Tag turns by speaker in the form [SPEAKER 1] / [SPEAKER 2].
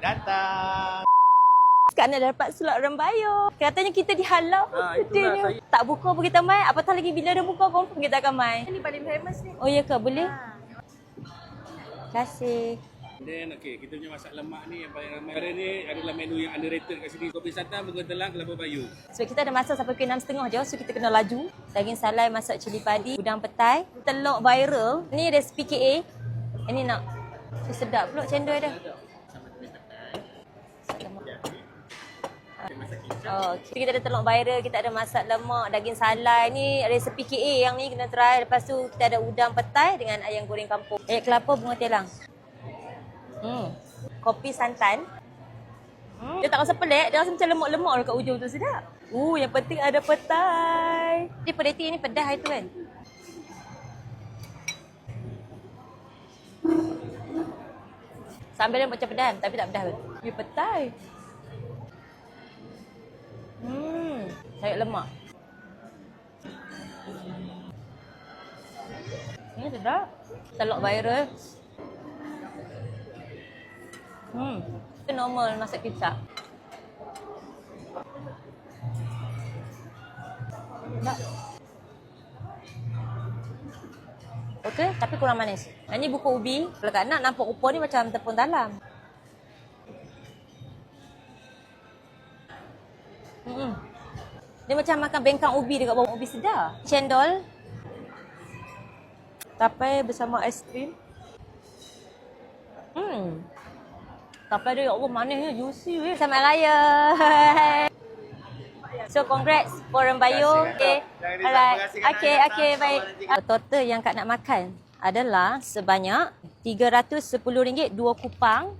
[SPEAKER 1] datang.
[SPEAKER 2] Sekarang dah dapat slot Rembayo. Katanya kita dihalau.
[SPEAKER 1] Itulah saya.
[SPEAKER 2] Tak buka pun kita main. Apatah lagi bila dah buka, confirm kita akan main.
[SPEAKER 3] Ini paling famous ni.
[SPEAKER 2] Oh ya ke? Boleh? Terima kasih.
[SPEAKER 1] Then kita punya masak lemak ni yang paling ramai. Hari ni adalah menu yang underrated kat sini. Kopi santan, burger telang, kelapa bayu.
[SPEAKER 2] Sebab kita ada masa sampai pukul 6.30 je. So kita kena laju. Daging salai masak cili padi, udang petai, telur viral. Ni resipi KA. Ini nak. Sedap pula cendol dia. Oh, okay. Kita ada telur viral, kita ada masak lemak, daging salai. Ni resepi KA yang ni kena try. Lepas tu kita ada udang petai dengan ayam goreng kampung. Ayam kelapa, bunga telang. Kopi santan. Dia tak rasa pelik, dia rasa macam lemak-lemak dekat ujung tu, sedap. Yang penting ada petai. Dia pedeti ni pedas itu kan. Sambal dia macam pedas tapi tak pedas pun. Dia petai. Sayur lemak. Ini sedap. Telur viral. Itu normal masak kicap. Sedap. Okey, tapi kurang manis. Yang ni buku ubi. Kalau kat nak nampak rupa ni macam tepung talam. Dia macam makan bengkang ubi dekat bawah ubi sedar. Cendol. Tapai bersama aiskrim. Tapai dia, ya Allah, manisnya juicy weh. Selamat Raya. So congrats for Rembayo. Okay. Alright. Okay, baik. Total yang Kak nak makan adalah sebanyak RM310 2 kupang.